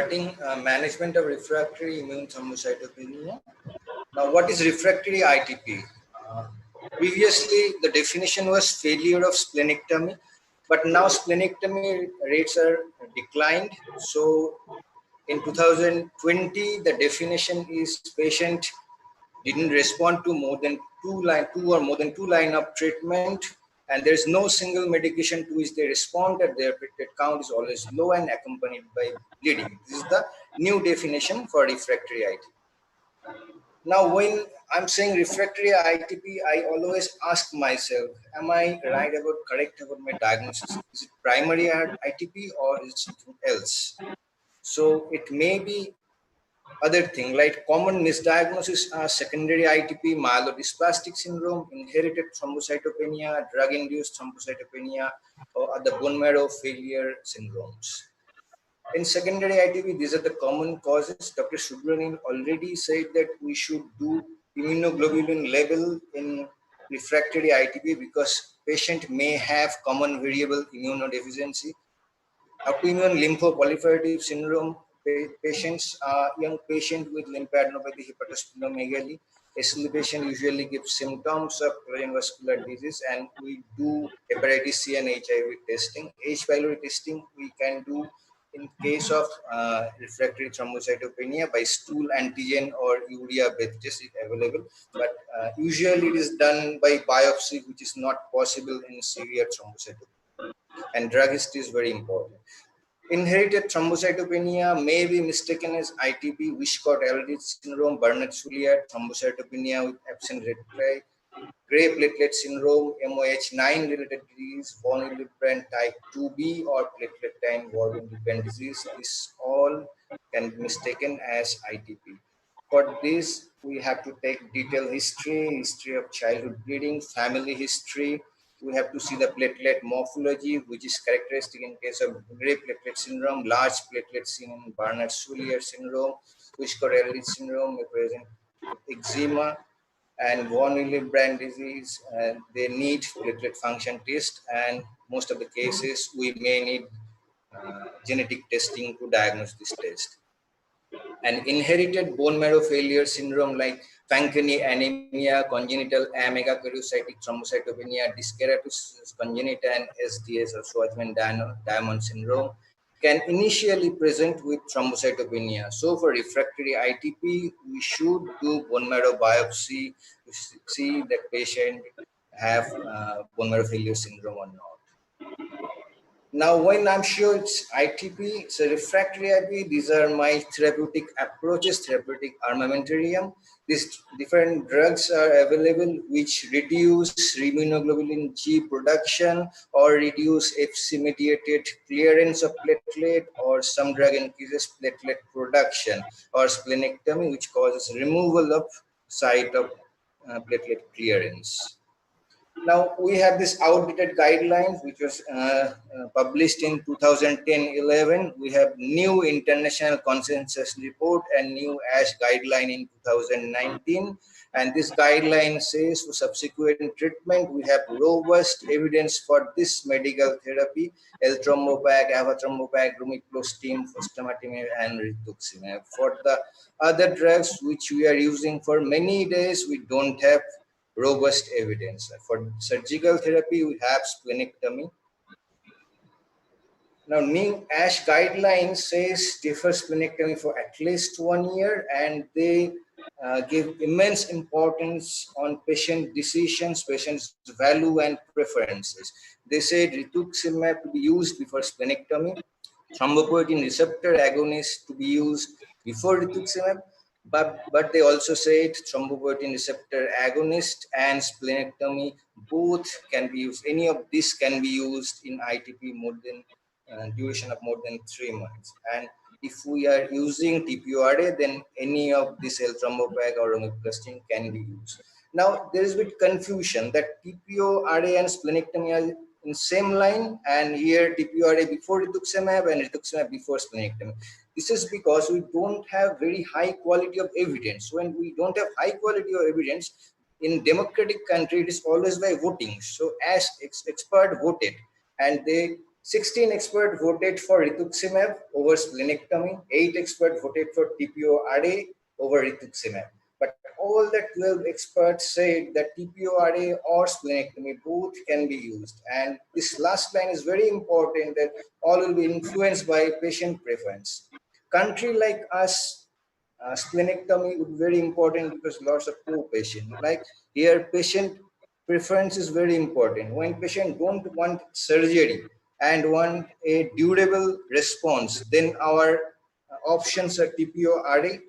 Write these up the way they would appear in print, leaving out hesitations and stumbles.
starting management of refractory immune thrombocytopenia. Now, what is refractory ITP? Previously, the definition was failure of splenectomy, but now splenectomy rates are declined. So, in 2020, the definition is patient didn't respond to more than two line of treatment, and there is no single medication to which they respond, and their platelet count is always low and accompanied by bleeding. This is the new definition for refractory ITP. Now, when I'm saying refractory ITP, I always ask myself, am I correct about my diagnosis? Is it primary ITP or is it something else? So it may be other thing like common misdiagnosis are secondary ITP, myelodysplastic syndrome, inherited thrombocytopenia, drug-induced thrombocytopenia, or other bone marrow failure syndromes. In secondary ITP, these are the common causes. Dr. Subramanian already said that we should do immunoglobulin level in refractory ITP because patient may have common variable immunodeficiency. Autoimmune lymphoproliferative syndrome patients are young patient with lymphadenopathy, hepatosplenomegaly. SLE patient usually gives symptoms of cardiovascular disease, and we do hepatitis C and HIV testing. H. pylori testing we can do in case of refractory thrombocytopenia by stool antigen or urea breath test if available, but usually it is done by biopsy, which is not possible in severe thrombocytopenia, and drug history is very important. Inherited thrombocytopenia may be mistaken as ITP, Wiskott-Aldrich syndrome, Burnett-Soulier, thrombocytopenia with absent red flag, gray platelet syndrome, MOH9 related disease, von Willebrand type 2B or platelet-time von Willebrand disease. This all can be mistaken as ITP. For this, we have to take detailed history of childhood bleeding, family history. We have to see the platelet morphology, which is characteristic in case of gray platelet syndrome, large platelet seen in Burnett-Soulier syndrome, Wiskott-Aldrich syndrome, represent eczema, and von Willebrand disease. They need platelet function test, and most of the cases we may need genetic testing to diagnose this test. And inherited bone marrow failure syndrome like Fanconi anemia, congenital amegakaryocytic thrombocytopenia, dyskeratosis congenita, and SDS or Schwarzman-Diamond syndrome can initially present with thrombocytopenia. So for refractory ITP, we should do bone marrow biopsy to see that patient have bone marrow failure syndrome or not. Now, when I'm sure it's ITP, so refractory ITP, these are my therapeutic approaches, therapeutic armamentarium. These different drugs are available which reduce immunoglobulin G production or reduce FC-mediated clearance of platelet, or some drug increases platelet production, or splenectomy, which causes removal of site of platelet clearance. Now, we have this outdated guidelines, which was published in 2010-11. We have new international consensus report and new ASH guideline in 2019. And this guideline says for subsequent treatment, we have robust evidence for this medical therapy, L-Thrombopag, Avatrombopag, Romiflostim, Fostamatinib, and Rituximab. For the other drugs which we are using for many days, we don't have robust evidence. For surgical therapy, we have splenectomy. Now, new ASH guidelines says defer splenectomy for at least 1 year, and they give immense importance on patient decisions, patient's value and preferences. They say rituximab to be used before splenectomy, thrombopoietin receptor agonist to be used before rituximab, but they also said thrombopoietin receptor agonist and splenectomy both can be used. Any of this can be used in ITP more than duration of more than 3 months. And if we are using TPO-RA, then any of this L-Thrombopag or Romiflostim can be used. Now, there is a bit confusion that TPO-RA and splenectomy are in same line, and here TPO-RA before rituximab and rituximab before splenectomy. This is because we don't have very high quality of evidence. When we don't have high quality of evidence, in democratic country, it is always by voting. So as expert voted, and they 16 experts voted for rituximab over splenectomy. 8 experts voted for TPO-RA over rituximab. But all the 12 experts said that TPO-RA or splenectomy both can be used. And this last line is very important, that all will be influenced by patient preference. Country like us, splenectomy would be very important because lots of poor patients. Like here, patient preference is very important. When patient don't want surgery and want a durable response, then our options are TPO-RA.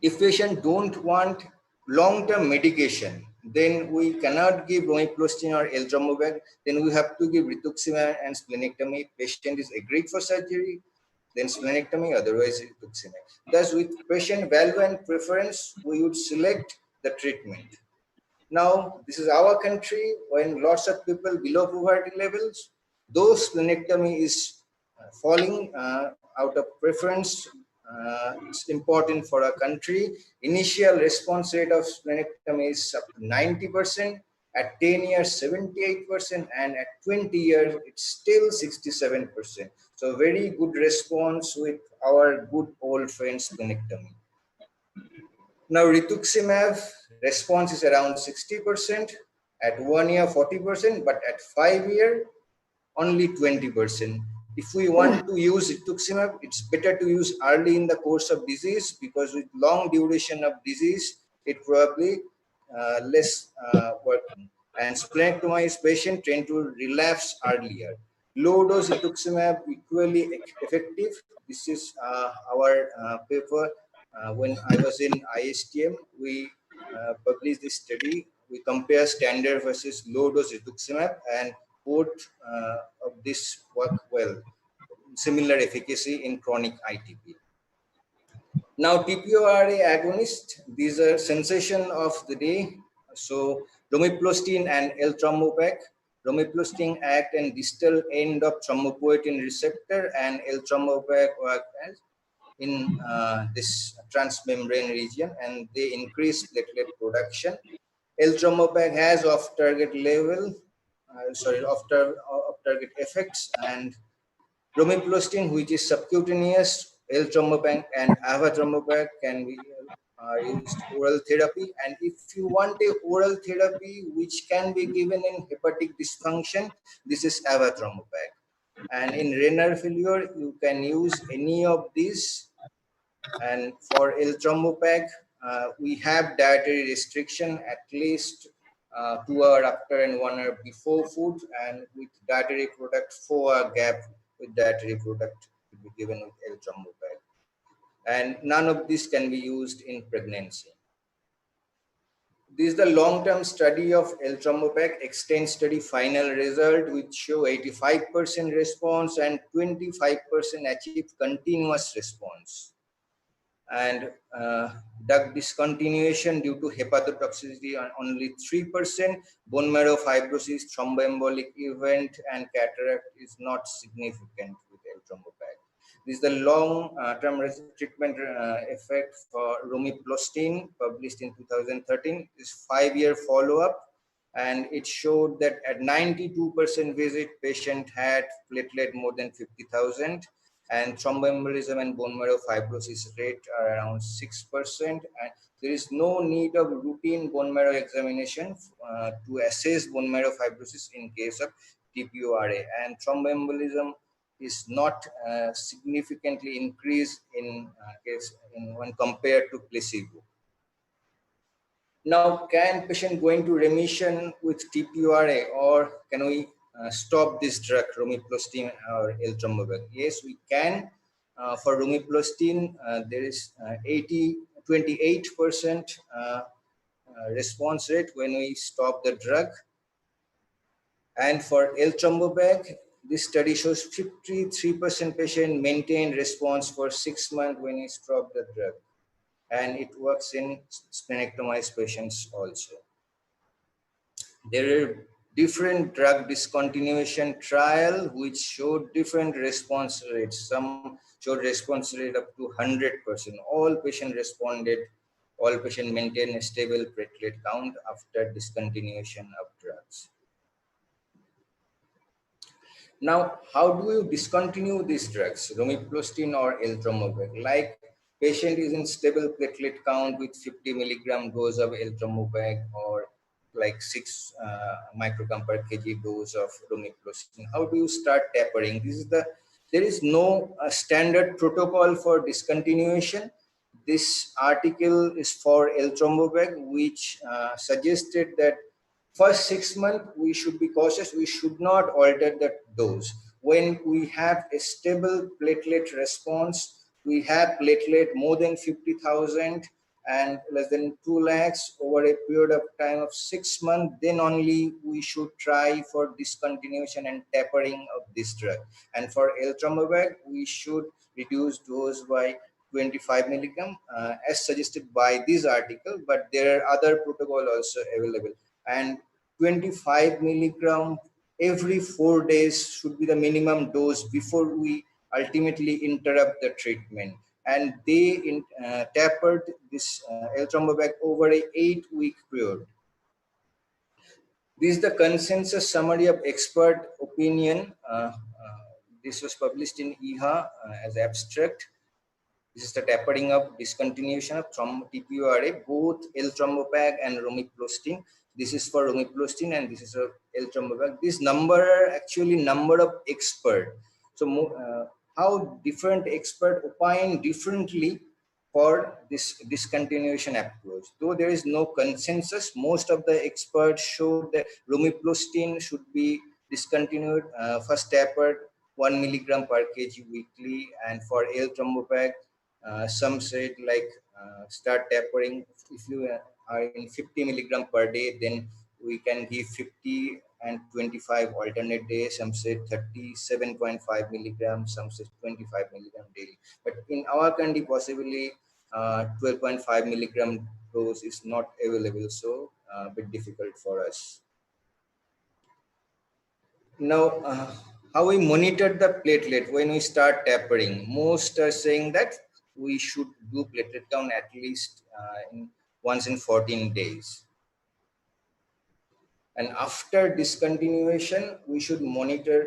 If patient don't want long-term medication, then we cannot give romiplostin or eltrombopag. Then we have to give rituximab and splenectomy. Patient is agreed for surgery, then splenectomy, otherwise rituximab. Thus, with patient value and preference, we would select the treatment. Now, this is our country when lots of people below poverty levels, though splenectomy is falling out of preference, it's important for our country. Initial response rate of splenectomy is up to 90%, at 10 years 78%, and at 20 years it's still 67%. So very good response with our good old friend splenectomy. Now rituximab response is around 60%, at 1 year 40%, but at 5 year only 20%. If we want to use rituximab, it's better to use early in the course of disease, because with long duration of disease, it probably less working. And splenectomized patients tend to relapse earlier. Low dose rituximab equally effective. This is our paper. When I was in ISTM, we published this study. We compare standard versus low dose rituximab, and both of this work well, similar efficacy in chronic ITP. Now TPO-RA agonist, these are sensation of the day. So romiplostin and L-trombopag. Romiplostin act and distal end of thrombopoietin receptor, and L-trombopag work as in this transmembrane region, and they increase platelet production. L-trombopag has off-target level, off-target effects, and romiplostin, which is subcutaneous, L-trombopag and avatrombopag can be used oral therapy. And if you want a oral therapy which can be given in hepatic dysfunction, this is avatrombopag. And in renal failure, you can use any of these. And for L-trombopag, we have dietary restriction, at least 2 hours after and 1 hour before food, and with dietary product 4 hour gap with dietary product to be given with L-trombopag. And none of this can be used in pregnancy. This is the long-term study of L-trombopag, extend study final result, which show 85% response and 25% achieved continuous response. And drug discontinuation due to hepatotoxicity on only 3%, bone marrow fibrosis, thromboembolic event, and cataract is not significant with L-trombopag. This is the long-term treatment effect for romiplostin, published in 2013. This 5-year follow-up, and it showed that at 92% visit, patient had platelet more than 50,000. And thromboembolism and bone marrow fibrosis rate are around 6%, and there is no need of routine bone marrow examination to assess bone marrow fibrosis in case of TPO-RA, and thromboembolism is not significantly increased in when compared to placebo. Now, can patient go into remission with TPO-RA, or can we stop this drug, romiplostin or L-trombopag? Yes, we can. For romiplostin, there is 28% response rate when we stop the drug. And for L-trombopag, this study shows 53% patient maintained response for 6 months when we stop the drug. And it works in splenectomized patients also. There are different drug discontinuation trial which showed different response rates. Some showed response rate up to 100%. All patients responded, all patients maintained a stable platelet count after discontinuation of drugs. Now, how do you discontinue these drugs, romiplostin or eltrombopag? Like patient is in stable platelet count with 50 milligram dose of eltrombopag or like 6 microgram per kg dose of romiplostin. How do you start tapering? There is no standard protocol for discontinuation. This article is for eltrombopag, which suggested that first 6 months we should be cautious. We should not alter the dose. When we have a stable platelet response, we have platelet more than 50,000 and less than 2 lakhs over a period of time of 6 months, then only we should try for discontinuation and tapering of this drug. And for eltrombopag, we should reduce dose by 25 milligram as suggested by this article, but there are other protocol also available. And 25 milligram every 4 days should be the minimum dose before we ultimately interrupt the treatment. And they tapered this eltrombopag over a 8-week period. This is the consensus summary of expert opinion. This was published in EHA as abstract. This is the tapering of discontinuation of TPORA, both eltrombopag and romiplostin. This is for romiplostin and this is for eltrombopag. This number are actually number of expert. So how different expert opine differently for this discontinuation approach. Though there is no consensus, most of the experts showed that romiplostin should be discontinued, first tapered 1 milligram per kg weekly, and for eltrombopag, some said like start tapering. If you are in 50 milligram per day, then we can give 50 and 25 alternate days. Some said 37.5 milligrams, some said 25 milligram daily. But in our country, possibly 12.5 milligram dose is not available, so a bit difficult for us. Now, how we monitor the platelet when we start tapering? Most are saying that we should do platelet count at least once in 14 days. And after discontinuation, we should monitor.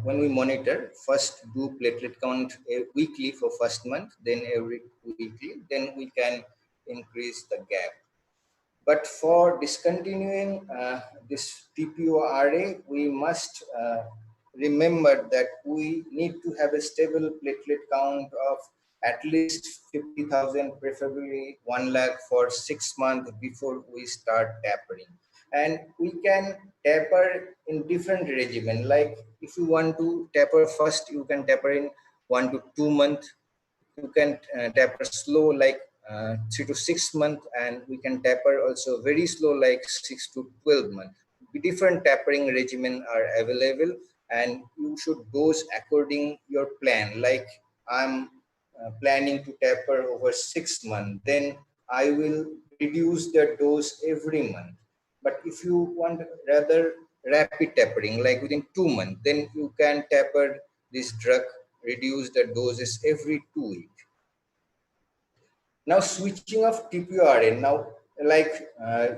When we monitor, first do platelet count weekly for first month, then every weekly, then we can increase the gap. But for discontinuing this TPORA, we must remember that we need to have a stable platelet count of at least 50,000, preferably 1 lakh for 6 months before we start tapering. And we can taper in different regimen. Like if you want to taper first, you can taper in 1 to 2 months. You can taper slow like 3 to 6 months, and we can taper also very slow like 6 to 12 months. Different tapering regimen are available, and you should dose according your plan. Like I'm planning to taper over 6 months, then I will reduce the dose every month. But if you want rather rapid tapering, like within 2 months, then you can taper this drug, reduce the doses every 2 weeks. Now switching of TPORA. Now, like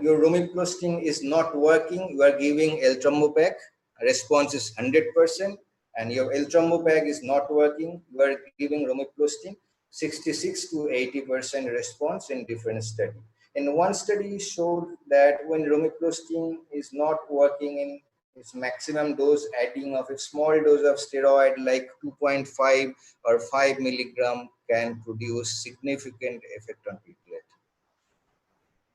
your romiplostin is not working, you are giving eltrombopag, response is 100%, and your eltrombopag is not working, you are giving romiplostin, 66 to 80% response in different study. And one study showed that when romiplostin is not working in its maximum dose, adding of a small dose of steroid like 2.5 or 5 milligram can produce significant effect on platelet.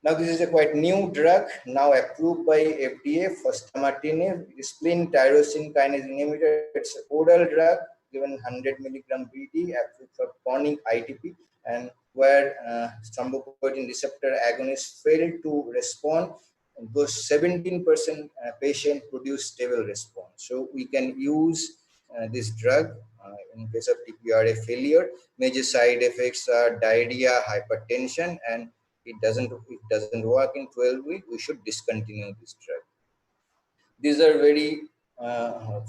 Now this is a quite new drug, now approved by FDA for fostamatinib, spleen tyrosine kinase inhibitor. It's an oral drug given 100 milligram BD, approved for chronic ITP, and where thrombopoietin receptor agonists failed to respond. Those 17% patient produce stable response. So we can use this drug in case of TPORA failure. Major side effects are diarrhea, hypertension, and it doesn't work in 12 weeks, we should discontinue this drug. These are very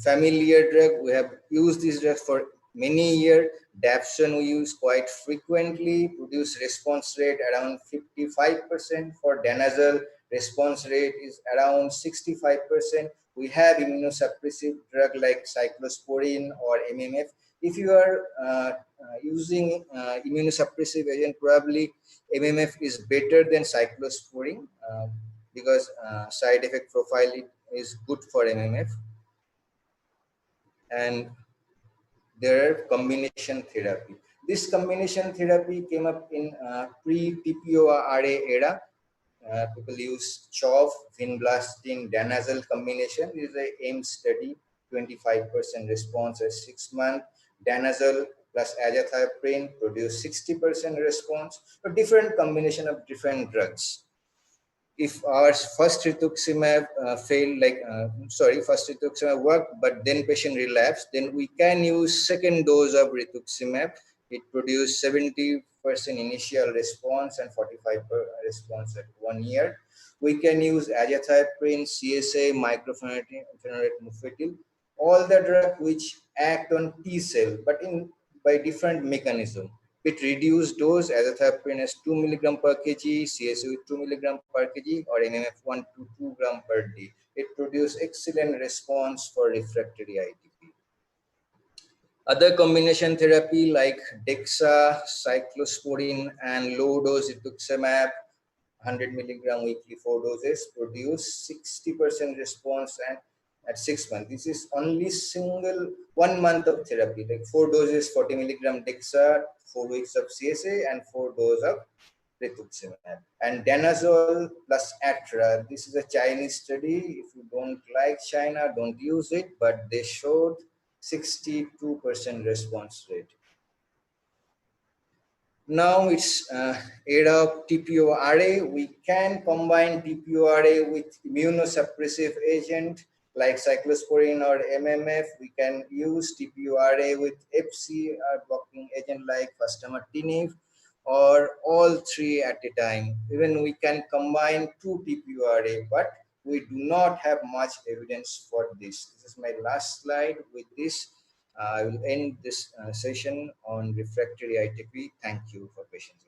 familiar drug. We have used this drug for many years. Dapsone we use quite frequently, produce response rate around 55%. For danazol, response rate is around 65%. we have immunosuppressive drug like cyclosporine or MMF. If you are using immunosuppressive agent, probably MMF is better than cyclosporine because side effect profile is good for MMF. And there are combination therapy. This combination therapy came up in pre-TPO-RA era. People use CHOV, vinblastine, danazol combination. This is a AIM study, 25% response at 6 months. Danazol plus azathioprine produced 60% response. A different combination of different drugs. If our first rituximab failed, first rituximab worked, but then patient relapsed, then we can use second dose of rituximab. It produced 70% initial response and 45% response at 1 year. We can use azathioprine, CSA, miclophenolate mofetil, all the drugs which act on T cell, but by different mechanism. With reduced dose, azathioprine is 2 mg per kg, CSU is 2 mg per kg, or MMF 1 to 2 gram per day. It produces excellent response for refractory ITP. Other combination therapy like DEXA, cyclosporine, and low dose rituximab, 100 milligram weekly 4 doses, produce 60% response and at 6 months. This is only single 1 month of therapy, like 4 doses, 40 milligram DEXA, 4 weeks of CSA, and 4 doses of rituximab. And danazol plus atra. This is a Chinese study. If you don't like China, don't use it, but they showed 62% response rate. Now it's era of TPO-RA. We can combine TPO-RA with immunosuppressive agent like cyclosporine or MMF. We can use TPO-RA with FC blocking agent like fostamatinib, or all three at a time. Even we can combine two TPO-RA, but we do not have much evidence for this. This is my last slide. With this, I will end this session on refractory ITP. Thank you for patience.